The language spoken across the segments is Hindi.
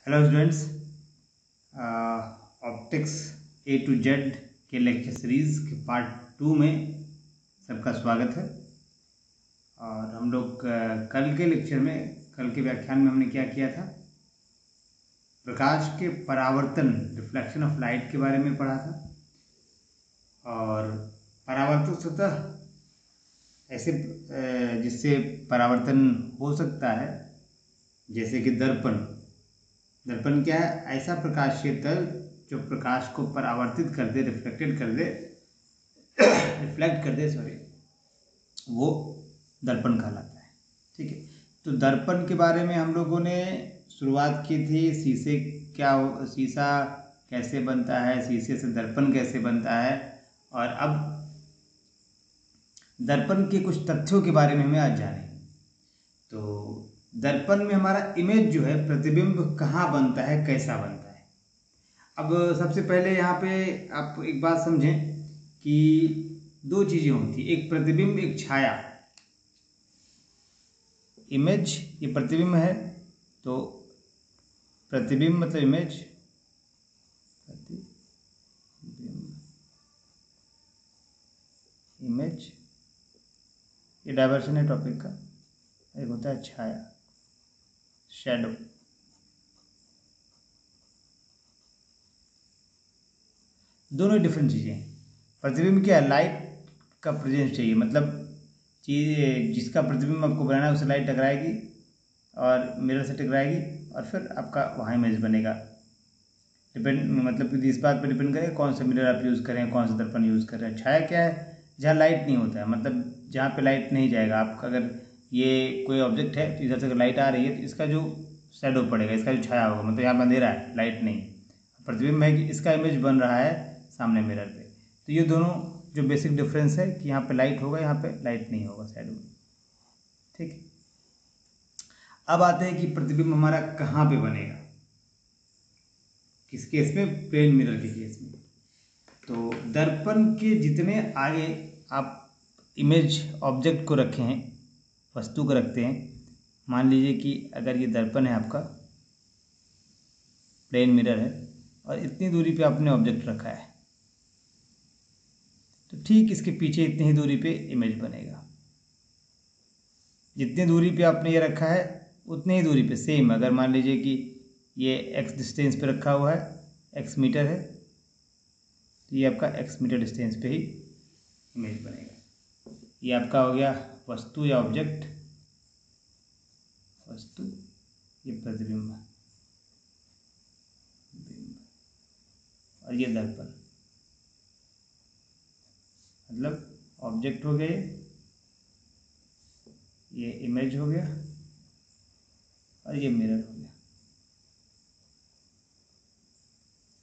Hello students, optics A to Z के लेक्चर सीरीज़ के पार्ट 2 में सबका स्वागत है। और हम लोग कल के लेक्चर में, कल के व्याख्यान में हमने क्या किया था, प्रकाश के परावर्तन, रिफ्लेक्शन ऑफ लाइट के बारे में पढ़ा था। और परावर्तक सतह ऐसे जिससे परावर्तन हो सकता है, जैसे कि दर्पण। दर्पण क्या है? ऐसा प्रकाशीय तल जो प्रकाश को परावर्तित कर दे, रिफ्लेक्ट कर दे, वो दर्पण कहलाता है। ठीक है, तो दर्पण के बारे में हम लोगों ने शुरुआत की थी। शीशा कैसे बनता है, शीशे से दर्पण कैसे बनता है, और अब दर्पण के कुछ तथ्यों के बारे में हमें आज जाने। तो दर्पण में हमारा इमेज जो है, प्रतिबिंब कहाँ बनता है, कैसा बनता है। अब सबसे पहले यहाँ पे आप एक बात समझें कि दो चीजें होती, एक प्रतिबिंब, एक छाया। इमेज ये प्रतिबिंब है, तो प्रतिबिंब मतलब इमेज, इमेज ये डायवर्सन है टॉपिक का। एक होता है छाया, शैडो। दोनों डिफरेंट चीजें हैं। प्रतिबिंब क्या है? लाइट का प्रेजेंस चाहिए, मतलब चीज जिसका प्रतिबिंब आपको बनाना है उसे लाइट टकराएगी और मिरर से टकराएगी और फिर आपका वहाँ इमेज बनेगा। मतलब कि इस बात पर डिपेंड करेगा कौन सा मिरर आप यूज़ करें, कौन सा दर्पण यूज़ कर रहे हैं। छाया क्या है? जहाँ लाइट नहीं होता है, मतलब जहाँ पे लाइट नहीं जाएगा। आपका अगर ये कोई ऑब्जेक्ट है तो इधर से अगर लाइट आ रही है तो इसका जो शैडो पड़ेगा, इसका जो छाया होगा, मतलब यहाँ पर अंधेरा है, लाइट नहीं। प्रतिबिंब है कि इसका इमेज बन रहा है सामने मिरर पे। तो ये दोनों जो बेसिक डिफरेंस है कि यहाँ पे लाइट होगा, यहाँ पे लाइट नहीं होगा शैडो में। ठीक है, अब आते हैं कि प्रतिबिंब हमारा कहाँ पे बनेगा, किस केस में? प्लेन मिरर के केस में। तो दर्पण के जितने आगे आप इमेज ऑब्जेक्ट को रखे हैं, वस्तु को रखते हैं, मान लीजिए कि अगर ये दर्पण है आपका, प्लेन मिरर है, और इतनी दूरी पे आपने ऑब्जेक्ट रखा है, तो ठीक इसके पीछे इतनी ही दूरी पे इमेज बनेगा। जितनी दूरी पे आपने ये रखा है उतनी ही दूरी पे सेम, अगर मान लीजिए कि ये x डिस्टेंस पे रखा हुआ है, x मीटर है, तो ये आपका x मीटर डिस्टेंस पे ही इमेज बनेगा। ये आपका हो गया वस्तु या ऑब्जेक्ट, वस्तु, ये प्रतिबिंब, और ये दर्पण, मतलब ऑब्जेक्ट हो गया, ये इमेज हो गया, और ये मिरर हो गया।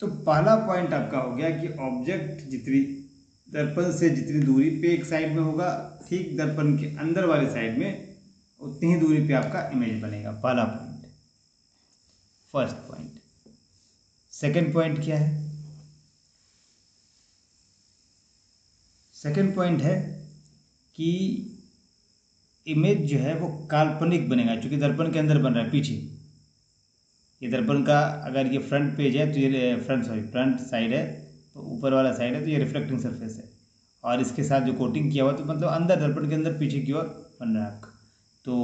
तो पहला पॉइंट आपका हो गया कि ऑब्जेक्ट जितनी दर्पण से जितनी दूरी पे एक साइड में होगा, ठीक दर्पण के अंदर वाले साइड में उतनी ही दूरी पे आपका इमेज बनेगा। पहला point, first point. Second point क्या है? सेकंड पॉइंट है कि इमेज जो है वो काल्पनिक बनेगा, क्योंकि दर्पण के अंदर बन रहा है, पीछे। ये दर्पण का अगर ये फ्रंट पेज है तो ये फ्रंट साइड है, तो ऊपर वाला साइड है, तो ये रिफ्लेक्टिंग सरफेस है, और इसके साथ जो कोटिंग किया हुआ, तो मतलब अंदर दर्पण के अंदर पीछे की ओर बन रहा है आपका। तो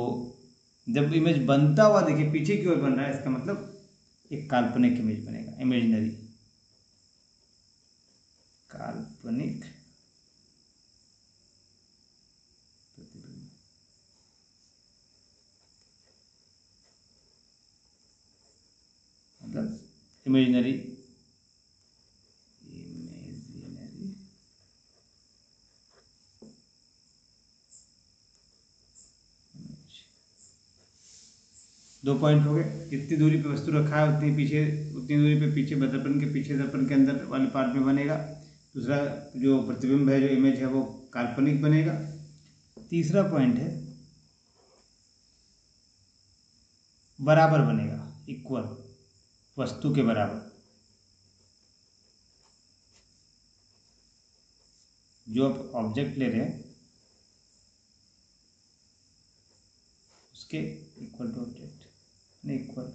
जब इमेज बनता हुआ देखिए पीछे की ओर बन रहा है, इसका मतलब एक काल्पनिक इमेज बनेगा, इमेजिनरी, काल्पनिक प्रतिबिंब। मतलब इमेजिनरी, दो पॉइंट हो गए। जितनी दूरी पे वस्तु रखा है उतनी दूरी पे पीछे दर्पण के पीछे, दर्पण के अंदर वाले पार्ट में बनेगा। दूसरा जो प्रतिबिंब है, जो इमेज है, वो काल्पनिक बनेगा। तीसरा पॉइंट है बराबर बनेगा, इक्वल, वस्तु के बराबर। जो आप ऑब्जेक्ट ले रहे हैं उसके इक्वल टू ऑब्जेक्ट, नहीं इक्वल,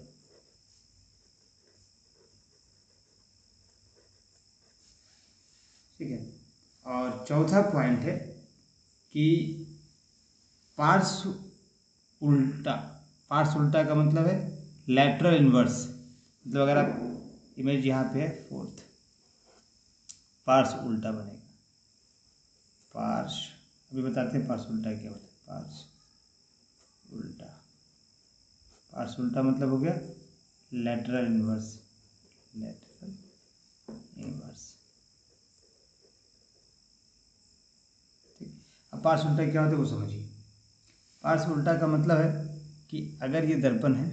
चौथा पॉइंट है कि पार्श्व उल्टा। पार्श्व उल्टा का मतलब है लैटरल इन्वर्स। मतलब अगर आप इमेज यहाँ पे है फोर्थ, पार्श्व उल्टा बनेगा। पार्श्व, अभी बताते हैं पार्श्व उल्टा क्या होता है। पार्श्व उल्टा, पार्श्व उल्टा मतलब हो गया लैटरल इन्वर्स। लैटरल इन्वर्स, ठीक। अब पार्श्व उल्टा क्या होता है वो समझिए। पार्श्व उल्टा का मतलब है कि अगर ये दर्पण है,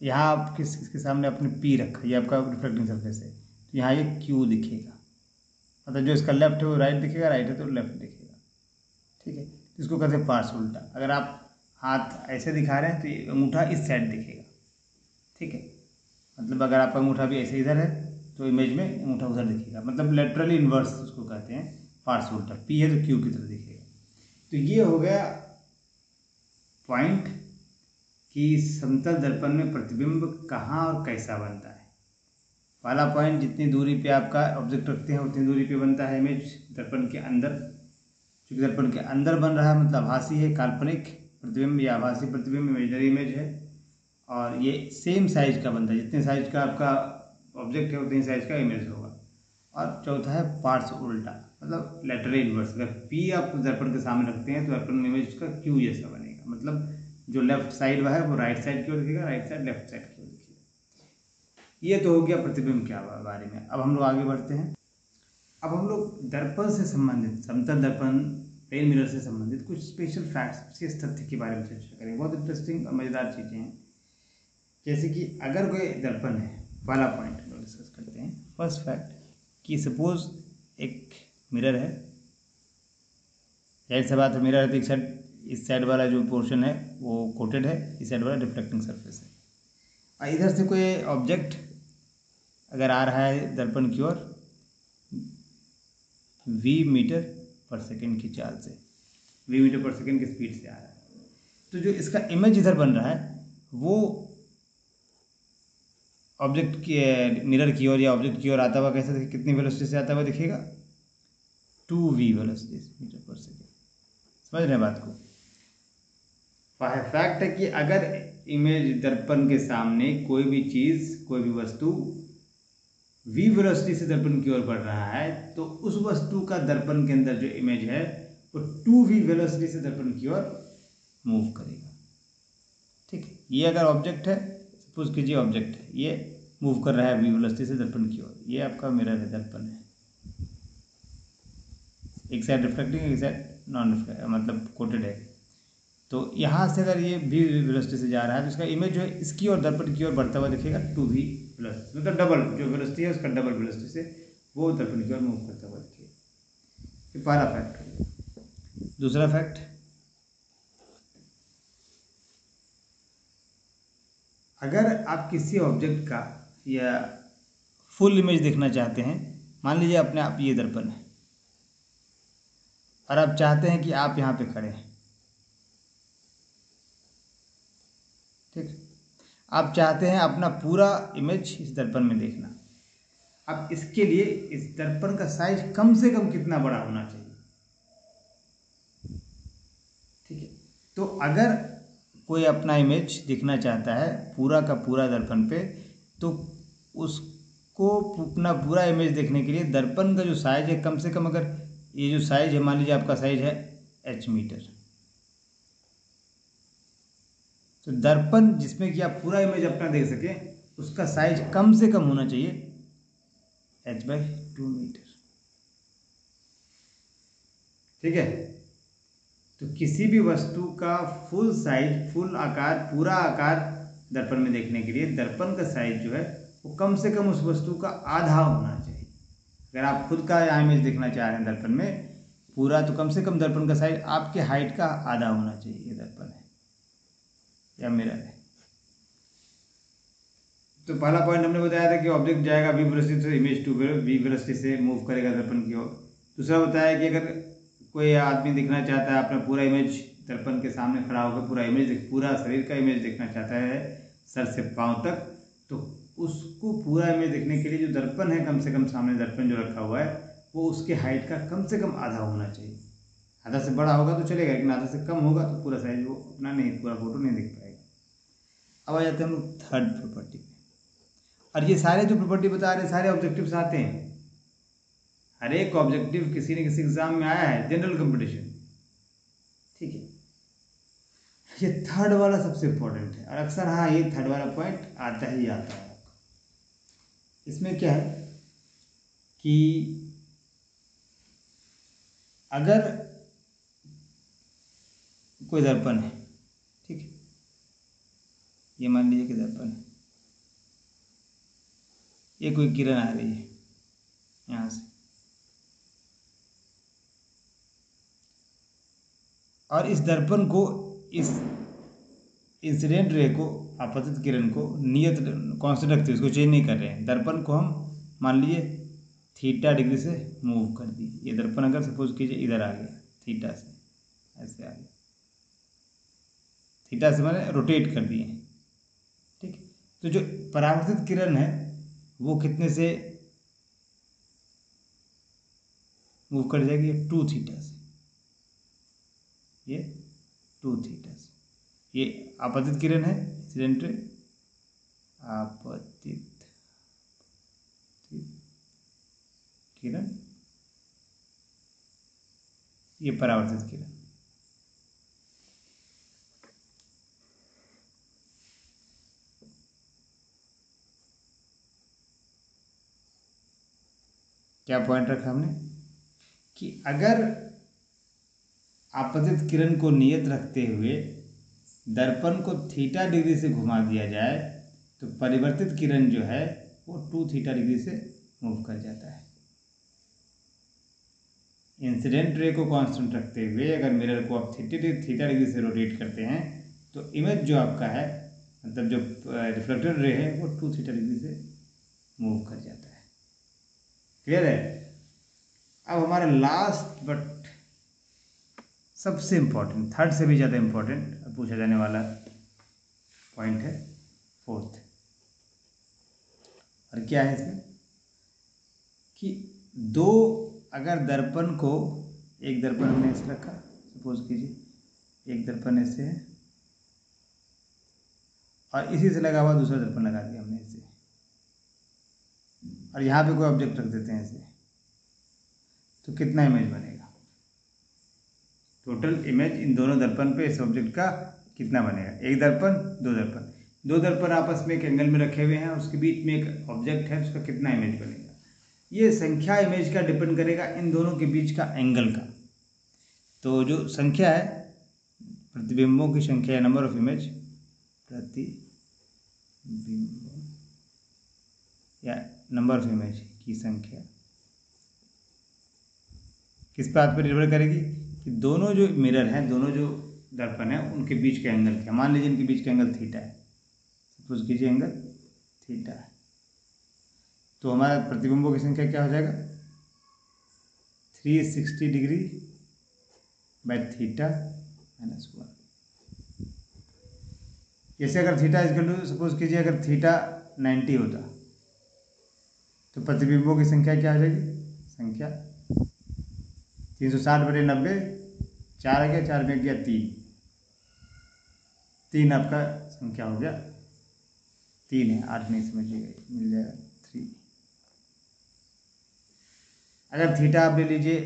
यहाँ आप किसके सामने अपने पी रखा, ये आपका रिफ्लेक्टिंग सरफेस है, तो यहाँ ये क्यू दिखेगा। मतलब जो इसका लेफ्ट है वो राइट दिखेगा, राइट है तो लेफ्ट दिखेगा, ठीक है। इसको कहते हैं पार्श्व उल्टा। अगर आप हाथ ऐसे दिखा रहे हैं तो ये अंगूठा इस साइड दिखेगा, ठीक है। मतलब अगर आपका अंगूठा भी ऐसे इधर है तो इमेज में अंगूठा उधर दिखेगा। मतलब लेटरली इन्वर्स उसको कहते हैं पार्श्व उल्टा। पी है तो क्यू की तरह दिखेगा। तो ये हो गया पॉइंट कि समतल दर्पण में प्रतिबिंब कहाँ और कैसा बनता है। पहला पॉइंट, जितनी दूरी पे आपका ऑब्जेक्ट रखते हैं उतनी दूरी पे बनता है इमेज दर्पण के अंदर। क्योंकि दर्पण के अंदर बन रहा है मतलब आभासी है, काल्पनिक प्रतिबिंब या आभासी प्रतिबिंब, इमेजनरी इमेज है। और ये सेम साइज का बनता है, जितने साइज का आपका ऑब्जेक्ट है उतनी साइज का इमेज होगा। और चौथा है पार्श्व उल्टा, मतलब लेटरल इन्वर्स। अगर पी आप दर्पण के सामने रखते हैं तो दर्पण में इमेज का क्यू जैसा बनेगा। मतलब जो लेफ्ट साइड है वो राइट साइड की ओर दिखेगा, राइट साइड लेफ्ट साइड की ओर दिखेगा। ये तो हो गया प्रतिबिंब के बारे में। अब हम लोग आगे बढ़ते हैं। अब हम लोग दर्पण से संबंधित, समतल दर्पण, प्लेन मिरर से संबंधित कुछ स्पेशल फैक्ट्स, विशेष तथ्य के बारे में चर्चा करेंगे। बहुत इंटरेस्टिंग और मज़ेदार चीज़ें हैं। जैसे कि अगर कोई दर्पण है, पहला पॉइंट हम लोग डिस्कस करते हैं। फर्स्ट फैक्ट कि सपोज एक मिरर है, जाहिर सी बात है मिरर है तो एक साइड, इस साइड वाला जो पोर्शन है वो कोटेड है, इस साइड वाला रिफ्लेक्टिंग सरफेस है। और इधर से कोई ऑब्जेक्ट अगर आ रहा है दर्पण की ओर v मीटर पर सेकेंड की चाल से, v मीटर पर सेकेंड की स्पीड से आ रहा है, तो जो इसका इमेज इधर बन रहा है वो ऑब्जेक्ट की मिरर की ओर या ऑब्जेक्ट की ओर आता हुआ कैसे, कितनी वेलोसिटी से आता हुआ दिखेगा, 2v वेलोसिटी मीटर पर सेकेंड। समझ रहे हैं बात को। फैक्ट है कि अगर इमेज दर्पण के सामने कोई भी चीज, कोई भी वस्तु v वेलोसिटी से दर्पण की ओर बढ़ रहा है तो उस वस्तु का दर्पण के अंदर जो इमेज है वो 2v वेलोसिटी से दर्पण की ओर मूव करेगा, ठीक है। ये अगर ऑब्जेक्ट है, सपोज कीजिए ऑब्जेक्ट है, ये मूव कर रहा है v वेलोसिटी से दर्पण की ओर। ये आपका मिरर है, दर्पण है, एक साइड रिफ्लेक्टिंग एक साइड नॉन रिफ्लेक्टिंग, मतलब कोटेड है। तो यहाँ से अगर ये v वेलोसिटी से जा रहा है तो इसका इमेज जो है इसकी ओर, दर्पण की ओर बढ़ता हुआ दिखेगा 2v वेलोसिटी, मतलब डबल जो वेलोसिटी है उसका डबल वेलोसिटी से वो दर्पण की ओर मूव करता हुआ दिखेगा। ये पहला फैक्ट है। दूसरा फैक्ट, अगर आप किसी ऑब्जेक्ट का या फुल इमेज देखना चाहते हैं, मान लीजिए अपने आप ये दर्पण है और आप चाहते हैं कि आप यहाँ पे खड़े हैं, ठीक, आप चाहते हैं अपना पूरा इमेज इस दर्पण में देखना। अब इसके लिए इस दर्पण का साइज कम से कम कितना बड़ा होना चाहिए, ठीक है। तो अगर कोई अपना इमेज देखना चाहता है पूरा का पूरा दर्पण पे, तो उसको अपना पूरा इमेज देखने के लिए दर्पण का जो साइज है कम से कम, अगर ये जो साइज है मान लीजिए आपका साइज है h मीटर, तो दर्पण जिसमें कि आप पूरा इमेज अपना देख सकें उसका साइज कम से कम होना चाहिए h/2 मीटर, ठीक है। तो किसी भी वस्तु का फुल साइज, फुल आकार, पूरा आकार दर्पण में देखने के लिए दर्पण का साइज जो है वो कम से कम उस वस्तु का आधा होना चाहिए। अगर आप खुद का इमेज देखना चाह रहे हैं दर्पण में पूरा, तो कम से कम दर्पण का साइज आपके हाइट का आधा होना चाहिए। ये दर्पण है या मिरर है। तो पहला पॉइंट हमने बताया था कि ऑब्जेक्ट जाएगा v वेलोसिटी से, इमेज 2v वेलोसिटी से मूव करेगा दर्पण की ओर। दूसरा बताया कि अगर कोई आदमी दिखना चाहता है अपना पूरा इमेज दर्पण के सामने खड़ा होकर पूरा इमेज, पूरा शरीर का इमेज देखना चाहता है सर से पांव तक, तो उसको पूरा इमेज देखने के लिए जो दर्पण है कम से कम सामने दर्पण जो रखा हुआ है वो उसके हाइट का कम से कम आधा होना चाहिए। आधा से बड़ा होगा तो चलेगा, लेकिन आधा से कम होगा तो पूरा साइज वो अपना नहीं, पूरा फोटो नहीं दिख पाएगा। अब आ जाते हैं हम लोग थर्ड प्रॉपर्टी पे। और ये सारे जो प्रॉपर्टी बता रहे हैं सारे ऑब्जेक्टिव्स आते हैं, हर एक ऑब्जेक्टिव किसी न किसी एग्जाम में आया है, जनरल कंपटीशन, ठीक है। ये थर्ड वाला सबसे इंपॉर्टेंट है, और अक्सर हाँ ये थर्ड वाला पॉइंट आता ही आता है। इसमें क्या है कि अगर कोई दर्पण है, ठीक है, ये मान लीजिए कि दर्पण है, ये कोई किरण आ रही है यहाँ से, और इस दर्पण को, इस इंसिडेंट रे को, आपतित किरण को नियत कांस्टेंट रखते हैं, इसको चेंज नहीं कर रहे हैं। दर्पण को हम मान लीजिए थीटा डिग्री से मूव कर दी। ये दर्पण अगर सपोज कीजिए इधर आ गया, थीटा से ऐसे आ गया, थीटा से मैंने रोटेट कर दिए, ठीक। तो जो परावर्तित किरण है वो कितने से मूव कर जाएगी? 2 थीटा से, ये 2 थीटा से। ये आपतित किरण है, इंसिडेंट रे, आपतित किरण, ये परावर्तित किरण। क्या पॉइंट रखा हमने कि अगर आपतित किरण को नियत रखते हुए दर्पण को थीटा डिग्री से घुमा दिया जाए तो परिवर्तित किरण जो है वो 2 थीटा डिग्री से मूव कर जाता है। इंसिडेंट रे को कांस्टेंट रखते हुए अगर मिरर को आप थीटा डिग्री से रोटेट करते हैं तो इमेज जो आपका है, मतलब जो रिफ्लेक्टेड रे है, वो 2 थीटा डिग्री से मूव कर जाता है। क्लियर है? अब हमारा लास्ट बट सबसे इंपॉर्टेंट, थर्ड से भी ज़्यादा इंपॉर्टेंट पूछा जाने वाला पॉइंट है फोर्थ। और क्या है इसमें कि दो, अगर दर्पण को, एक दर्पण हमने ऐसे रखा, सपोज कीजिए एक दर्पण ऐसे है और इसी से लगा हुआ दूसरा दर्पण लगा दिया हमने ऐसे, और यहाँ पे कोई ऑब्जेक्ट रख देते हैं ऐसे, तो कितना इमेज बनेगा? टोटल इमेज इन दोनों दर्पण पे इस ऑब्जेक्ट का कितना बनेगा? एक दर्पण, दो दर्पण आपस में एक एंगल में रखे हुए हैं, उसके बीच में एक ऑब्जेक्ट है, उसका कितना इमेज बनेगा? ये संख्या इमेज का डिपेंड करेगा इन दोनों के बीच का एंगल का। तो जो संख्या है, प्रतिबिंबों की संख्या, नंबर ऑफ इमेज, प्रतिबिंब या नंबर ऑफ इमेज की संख्या किस बात पर निर्भर करेगी कि दोनों जो मिरर हैं, दोनों जो दर्पण है, उनके बीच का एंगल क्या। मान लीजिए इनके बीच का एंगल थीटा है, सपोज कीजिए एंगल थीटा है, तो हमारा प्रतिबिंबों की संख्या क्या हो जाएगा? 360 डिग्री बाय थीटा माइनस 1। जैसे अगर थीटा इक्वल टू, सपोज कीजिए अगर थीटा 90 होता तो प्रतिबिंबों की संख्या क्या हो जाएगी? संख्या 360/90, 4 आ गया, 4 में गया 3 आपका संख्या हो गया, 3 है, 8 नहीं समझिएगा, मिल जाएगा 3। अगर थीटा आप ले लीजिए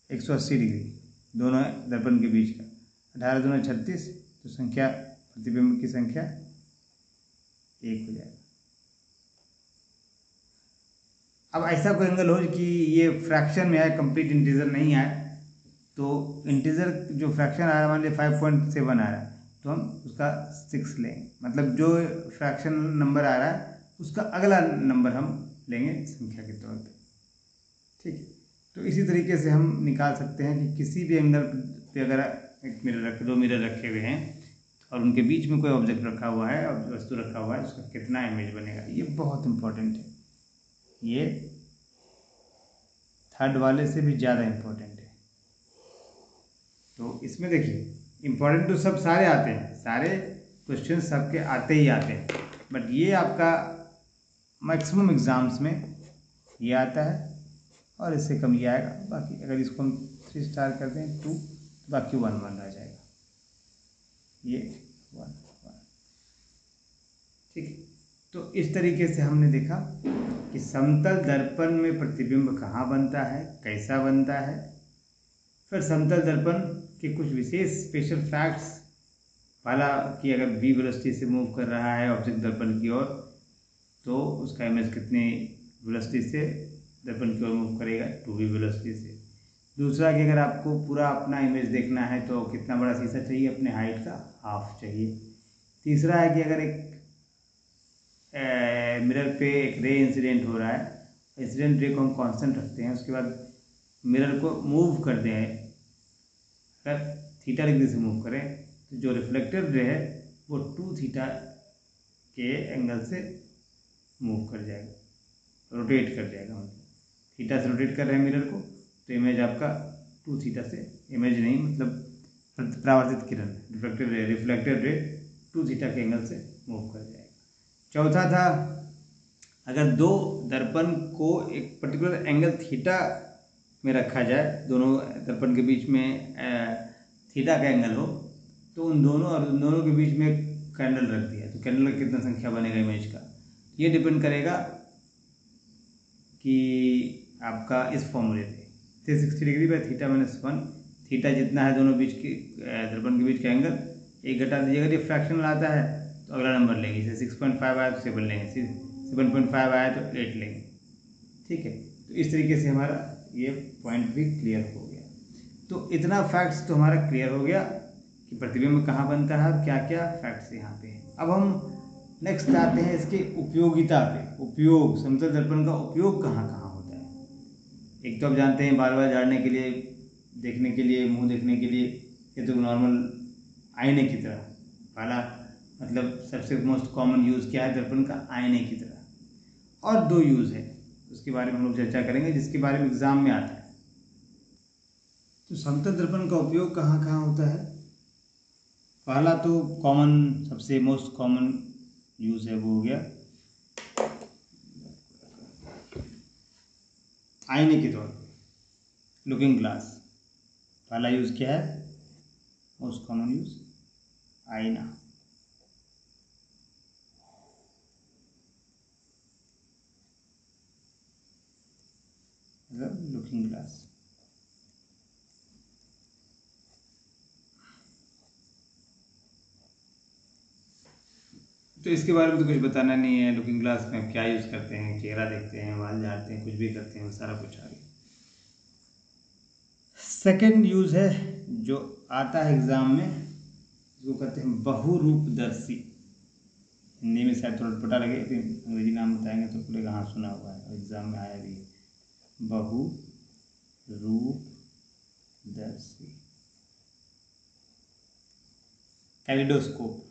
180 डिग्री, दोनों दर्पण के बीच का, 18 दूना 36, तो संख्या, प्रतिबिंब की संख्या 1 हो जाएगा। अब ऐसा कोई एंगल हो कि ये फ्रैक्शन में आए, कंप्लीट इंटीजर नहीं आए, तो इंटीजर जो फ्रैक्शन आ रहा है, मान लीजिए 5.7 आ रहा है, तो हम उसका 6 लेंगे, मतलब जो फ्रैक्शन नंबर आ रहा है उसका अगला नंबर हम लेंगे संख्या के तौर पे, ठीक। तो इसी तरीके से हम निकाल सकते हैं कि किसी भी एंगल पे अगर एक मिरर दो मिरर रखे हुए हैं और उनके बीच में कोई ऑब्जेक्ट रखा हुआ है, वस्तु रखा हुआ है, उसका कितना इमेज बनेगा। ये बहुत इंपॉर्टेंट है, ये थर्ड वाले से भी ज़्यादा इम्पोर्टेंट है। तो इसमें देखिए, इम्पोर्टेंट तो सब सारे आते हैं, सारे क्वेश्चन सबके आते ही आते हैं, बट ये आपका मैक्सिमम एग्जाम्स में ये आता है और इससे कम ये आएगा। बाकी अगर इसको हम 3 स्टार कर दें 2 तो बाकी 1 1 रह जाएगा, ये 1 1। ठीक है, तो इस तरीके से हमने देखा कि समतल दर्पण में प्रतिबिंब कहाँ बनता है, कैसा बनता है। फिर समतल दर्पण के कुछ विशेष स्पेशल फैक्ट्स, पहला कि अगर v वेलोसिटी से मूव कर रहा है ऑब्जेक्ट दर्पण की ओर तो उसका इमेज कितनी वेलोसिटी से दर्पण की ओर मूव करेगा, 2v वेलोसिटी से। दूसरा कि अगर आपको पूरा अपना इमेज देखना है तो कितना बड़ा शीशा चाहिए, अपने हाइट का हाफ चाहिए। तीसरा है कि अगर एक मिरर पे एक रे इंसिडेंट हो रहा है, इंसिडेंट रे को हम कांस्टेंट रखते हैं, उसके बाद मिरर को मूव कर दें, अगर थीटा डिग्री से मूव करें तो जो रिफ्लेक्टेड रे है वो 2 थीटा के एंगल से मूव कर जाएगा, रोटेट कर जाएगा। मतलब थीटा से रोटेट कर रहे हैं मिरर को तो इमेज आपका 2 थीटा से, इमेज नहीं मतलब परावर्तित किरण रिफ्लेक्टेड रे 2 थीटा के एंगल से मूव कर जाएगा। चौथा था अगर दो दर्पण को एक पर्टिकुलर एंगल थीटा में रखा जाए, दोनों दर्पण के बीच में थीटा का एंगल हो तो उन दोनों के बीच में कैंडल रख दिया तो कैंडल का कितना संख्या बनेगा इमेज का, ये डिपेंड करेगा कि आपका इस फॉर्मूले पे 360 degree by theta minus 1, theta जितना है दोनों बीच के दर्पण के बीच का एंगल, एक घटा दीजिएगा। अगर ये फ्रैक्शनल आता है तो अगला नंबर लेंगे, जैसे 6.5 आया तो 7 लेंगे, 7.5 आया तो 8 लेंगे। ठीक है, तो इस तरीके से हमारा ये पॉइंट भी क्लियर हो गया। तो इतना फैक्ट्स तो हमारा क्लियर हो गया कि प्रतिबिंब कहाँ बनता है और क्या क्या फैक्ट्स यहाँ पे हैं। अब हम नेक्स्ट आते हैं इसके उपयोगिता पे। उपयोग, समतल दर्पण का उपयोग कहाँ कहाँ होता है। एक तो आप जानते हैं बार बार झाड़ने के लिए, देखने के लिए, मुंह देखने के लिए, ये तो नॉर्मल आईने की तरह, पहला मतलब सबसे मोस्ट कॉमन यूज़ क्या है दर्पण का, आईने की तरह। और 2 यूज़ है उसके बारे में हम लोग चर्चा करेंगे जिसके बारे में एग्जाम में आता है। तो समतल दर्पण का उपयोग कहाँ कहाँ होता है। पहला तो कॉमन, सबसे मोस्ट कॉमन यूज है वो हो गया आईने के तौर पे, लुकिंग ग्लास। पहला यूज क्या है, मोस्ट कॉमन यूज आईना। मतलब लुकिंग ग्लास। तो इसके बारे में तो कुछ बताना नहीं है, लुकिंग ग्लास में आप क्या यूज़ करते हैं, चेहरा देखते हैं, बाल झाड़ते हैं, कुछ भी करते हैं, वो सारा कुछ आ गया। सेकेंड यूज़ है जो आता है एग्जाम में, इसको कहते हैं बहुरूपदर्शी। हिंदी में शायद थोड़ा पता लगे, फिर अंग्रेजी नाम बताएंगे तो बोलेगा हाँ सुना हुआ है, एग्जाम में आया भी। बहुरूपदर्शी, कैलिडोस्कोप,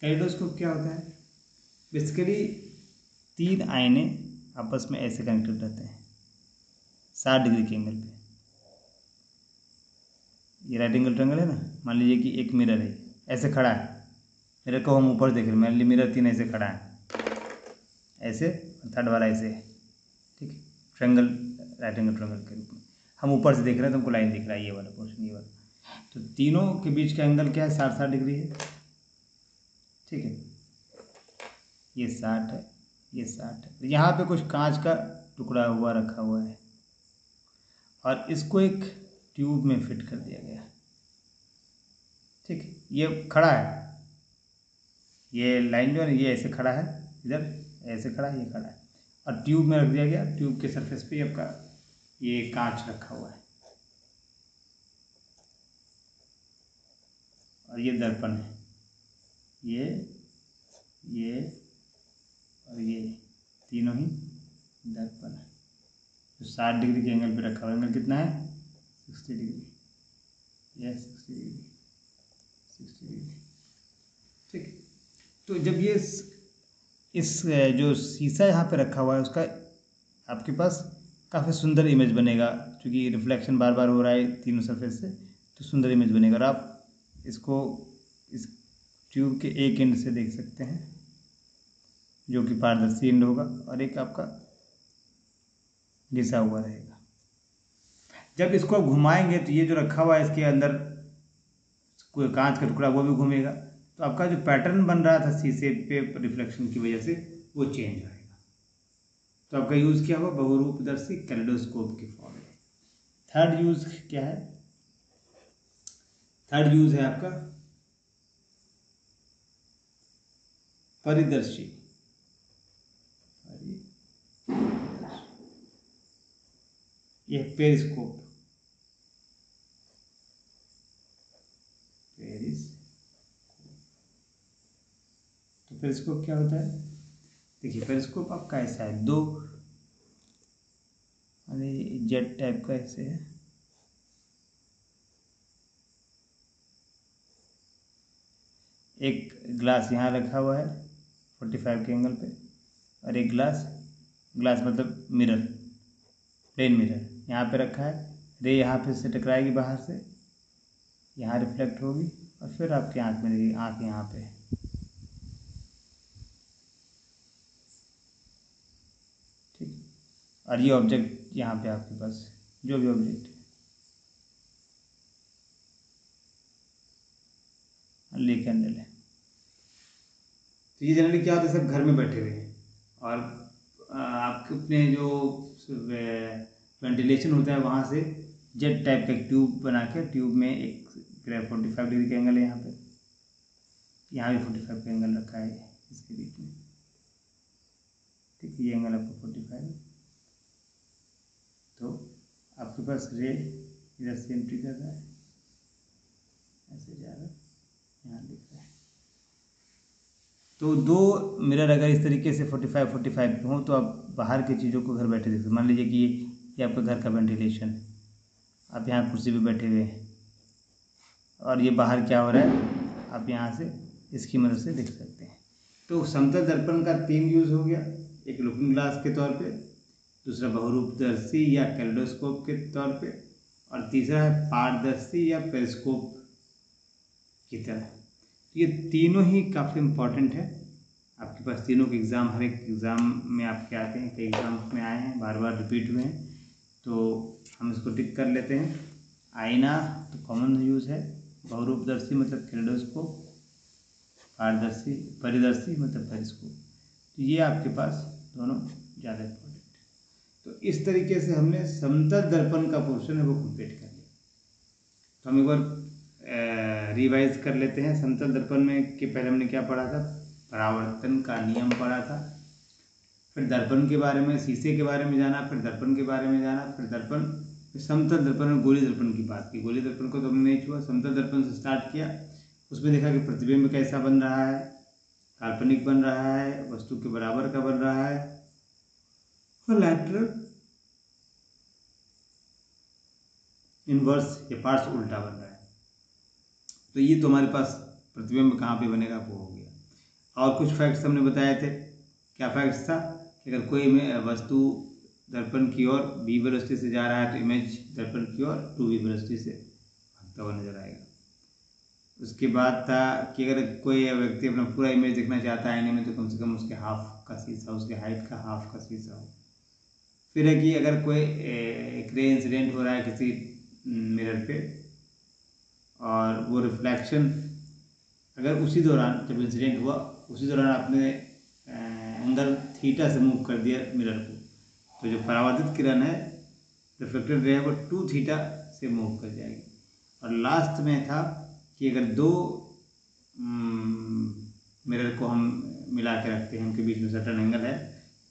कैलिडोस्कोप क्या होता है, बेसिकली 3 आईने आपस में ऐसे कनेक्टेड रहते हैं 60 डिग्री के एंगल पे। ये राइट एंगल ट्रायंगल है ना, मान लीजिए कि एक मिरर है ऐसे खड़ा है, मिरर को हम ऊपर देख रहे हैं, मान लीजिए मिरर 3 ऐसे खड़ा है, ऐसे, थर्ड वाला ऐसे, ठीक है, ट्रायंगल, राइट एंगल ट्रायंगल के रूप में हम ऊपर से देख रहे हैं तो हमको लाइन दिख रहा है, ये वाला पोर्शन, ये वाला। तो तीनों के बीच का एंगल क्या है, 60 डिग्री है। ठीक है, ये 60 है, ये 60 है। यहाँ पे कुछ कांच का टुकड़ा हुआ रखा हुआ है और इसको एक ट्यूब में फिट कर दिया गया। ठीक है, ये खड़ा है, ये लाइन जो है ना ये ऐसे खड़ा है, इधर ऐसे खड़ा है, ये खड़ा है और ट्यूब में रख दिया गया। ट्यूब के सरफेस पे आपका ये कांच रखा हुआ है और ये दर्पण है, ये और ये तीनों ही दर्पण है। तो 60 डिग्री के एंगल पे रखा हुआ, एंगल कितना है, 60 डिग्री, ये 60 डिग्री, 60 डिग्री। ठीक, तो जब ये इस जो शीशा यहाँ पे रखा हुआ है उसका आपके पास काफ़ी सुंदर इमेज बनेगा, क्योंकि रिफ्लेक्शन बार बार हो रहा है तीनों सरफेस से, तो सुंदर इमेज बनेगा। और आप इसको इस ट्यूब के एक एंड से देख सकते हैं, जो कि पारदर्शी एंड होगा, और एक आपका घिसा हुआ रहेगा। जब इसको घुमाएंगे तो ये जो रखा हुआ है इसके अंदर कोई कांच का टुकड़ा वो भी घूमेगा, तो आपका जो पैटर्न बन रहा था शीशे पे रिफ्लेक्शन की वजह से वो चेंज आएगा। तो आपका यूज़ क्या हुआ, बहुरूपदर्शी कैलेडोस्कोप के फॉर्म में। थर्ड यूज़ क्या है, थर्ड यूज़ है आपका परिदर्शी। यह पेरिस्कोप, तो पेरिस्कोप क्या होता है, देखिए पेरिस्कोप आपका ऐसा है, दो जेट टाइप का ऐसे है, एक ग्लास यहाँ रखा हुआ है 45 के एंगल पे, और एक ग्लास मतलब मिरर, प्लेन मिरर यहाँ पे रखा है। रे यहाँ पे से टकराएगी बाहर से, यहाँ रिफ्लेक्ट होगी और फिर आपकी आँख में लगेगी, आँख यहाँ पे, ठीक। और ये ऑब्जेक्ट यहाँ पे आपके पास जो भी ऑब्जेक्ट है, ले कैंडल है। तो ये जनरली क्या होता है, सब घर में बैठे हुए हैं और आपके अपने जो वेंटिलेशन होता है वहाँ से जेट टाइप का एक ट्यूब बना के, ट्यूब में एक 45 डिग्री का एंगल है यहाँ पे, यहाँ भी 45 का एंगल रखा है इसके बीच में, ठीक है। ये एंगल आपका 45 है, तो आपके पास रे इधर से एंट्री कर रहा है, ऐसे जा रहा है, यहाँ दिख रहा है। तो दो मिरर अगर इस तरीके से 45 पे हों तो आप बाहर की चीज़ों को घर बैठे देख सकते। मान लीजिए कि ये आपका घर का वेंटिलेशन, आप यहाँ कुर्सी पे बैठे हुए हैं और ये बाहर क्या हो रहा है आप यहाँ से इसकी मदद से देख सकते हैं। तो समतल दर्पण का 3 यूज़ हो गया, एक लुकिंग ग्लास के तौर पे, दूसरा बहुरूपदर्शी या कैलेडोस्कोप के तौर पे, और तीसरा है पारदर्शी या पेरिस्कोप की तरह। ये तीनों ही काफ़ी इम्पॉर्टेंट है, आपके पास तीनों के एग्ज़ाम, हर एक एग्ज़ाम में आपके आते हैं, कई एग्ज़ाम्स में आए हैं, बार बार रिपीट हुए हैं, तो हम इसको टिक कर लेते हैं। आईना तो कॉमन यूज़ है, बहुरूपदर्शी मतलब कैलेडोस्कोप, परिदर्शी मतलब पेरिस्कोप, तो ये आपके पास दोनों ज़्यादा इम्पोर्टेंट है। तो इस तरीके से हमने समतल दर्पण का पोर्शन है वो कंप्लीट कर लिया। तो हम एक बार रिवाइज कर लेते हैं। समतल दर्पण में कि पहले हमने क्या पढ़ा था, परावर्तन का नियम पढ़ा था, फिर दर्पण के बारे में, शीशे के बारे में जाना, फिर दर्पण के बारे में जाना, फिर दर्पण, समतल दर्पण और गोली दर्पण की बात की। गोली दर्पण को तो हमने नहीं छुआ, समतल दर्पण से स्टार्ट किया, उसमें देखा कि प्रतिबिंब कैसा बन रहा है, काल्पनिक बन रहा है, वस्तु के बराबर का बन रहा है, और लैटरल इनवर्स या पार्श्व उल्टा बन रहा है। तो ये तो हमारे पास प्रतिबिंब कहाँ पे बनेगा वो हो गया। और कुछ फैक्ट्स हमने बताए थे, क्या फैक्ट्स था कि अगर कोई वस्तु दर्पण की ओर v वेलोसिटी से जा रहा है तो इमेज दर्पण की ओर 2v वेलोसिटी से भागता हुआ नजर आएगा। उसके बाद था कि अगर कोई व्यक्ति अपना पूरा इमेज देखना चाहता है आईने में तो कम से कम उसके हाफ का शीशा, उसके हाइट का हाफ का शीशा हो। फिर है कि अगर कोई एक रे इंसिडेंट हो रहा है किसी मिरर पे और वो रिफ्लेक्शन अगर उसी दौरान जब इंसिडेंट हुआ उसी दौरान आपने एंगल थीटा से मूव कर दिया मिरर को, तो जो परावर्तित किरण है, रिफ्लेक्टेड रे है, वो 2 थीटा से मूव कर जाएगी। और लास्ट में था कि अगर दो मिरर को हम मिला के रखते हैं, उनके बीच में सर्टेन एंगल है,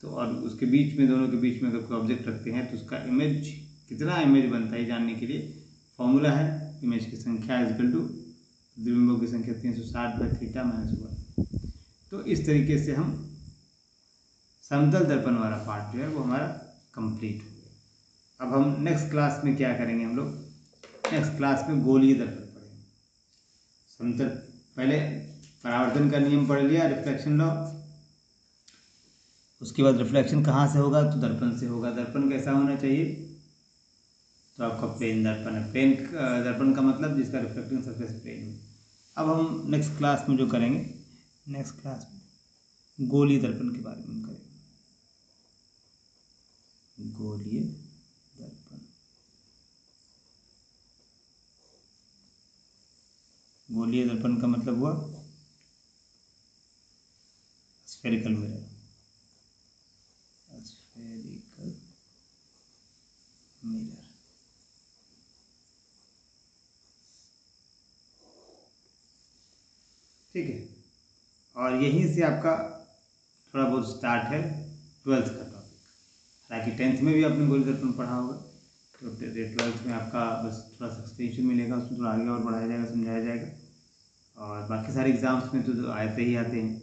तो और उसके बीच में, दोनों के बीच में अगर कोई ऑब्जेक्ट रखते हैं तो उसका इमेज, कितना इमेज बनता है जानने के लिए फॉर्मूला है, इमेज की संख्या इक्वल टू प्रतिबिंबों की संख्या 360/θ-1। तो इस तरीके से हम समतल दर्पण वाला पार्ट जो है वो हमारा कंप्लीट हो गया। अब हम नेक्स्ट क्लास में क्या करेंगे, हम लोग नेक्स्ट क्लास में गोलीय दर्पण पढ़ेंगे। समतल पहले परावर्तन का नियम पढ़ लिया, रिफ्लेक्शन लॉ, उसके बाद रिफ्लेक्शन कहाँ से होगा तो दर्पण से होगा। दर्पण कैसा होना चाहिए, तो आपका प्लेन दर्पण है। प्लेन दर्पण का मतलब जिसका रिफ्लेक्टिंग सरफेस प्लेन है। अब हम नेक्स्ट क्लास में जो करेंगे, नेक्स्ट क्लास में गोलीय दर्पण के बारे में हम करेंगे। गोलीय दर्पण, गोलीय दर्पण का मतलब हुआ स्फेरिकल मिरर, स्फेरिकल मिरर। ठीक है, और यहीं से आपका थोड़ा बहुत स्टार्ट है 12th का टॉपिक। हालांकि 10th में भी आपने गोलीय दर्पण पढ़ा होगा, तो 12th में आपका बस थोड़ा सा एक्सटेंशन मिलेगा, उसमें थोड़ा आगे और बढ़ाया जाएगा, समझाया जाएगा। और बाकी सारे एग्जाम्स में तो आते ही आते हैं।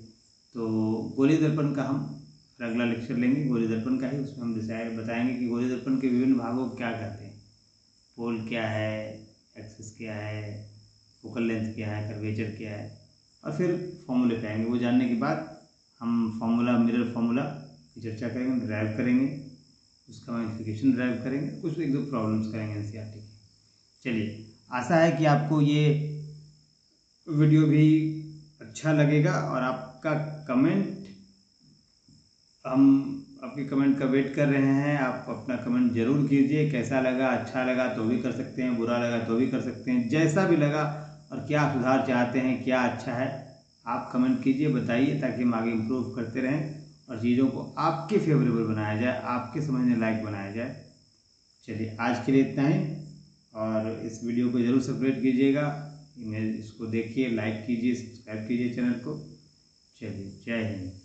तो गोलीय दर्पण का हम अगला लेक्चर लेंगे, गोलीय दर्पण का ही। उसमें हम डिसाइड बताएंगे कि गोलीय दर्पण के विभिन्न भागों को क्या कहते हैं, पोल क्या है, एक्सिस क्या है, फोकल लेंथ क्या है, कर्वेचर क्या है, और फिर फॉर्मूले पे आएंगे। वो जानने के बाद हम फॉर्मूला, मिरर फॉर्मूला की चर्चा करेंगे, ड्राइव करेंगे, उसका मैग्नीफिकेशन ड्राइव करेंगे, कुछ एक दो प्रॉब्लम्स करेंगे एनसीईआरटी की। चलिए, आशा है कि आपको ये वीडियो भी अच्छा लगेगा, और आपका कमेंट, हम आपके कमेंट का वेट कर रहे हैं। आप अपना कमेंट जरूर कीजिए, कैसा लगा, अच्छा लगा तो भी कर सकते हैं, बुरा लगा तो भी कर सकते हैं, जैसा भी लगा, और क्या सुधार चाहते हैं, क्या अच्छा है, आप कमेंट कीजिए, बताइए, ताकि हम आगे इम्प्रूव करते रहें और चीज़ों को आपके फेवरेबल बनाया जाए, आपके समझने लायक बनाया जाए। चलिए, आज के लिए इतना ही, और इस वीडियो को जरूर सब्सक्राइब कीजिएगा, इसको देखिए, लाइक कीजिए, सब्सक्राइब कीजिए चैनल को। चलिए, जय हिंद।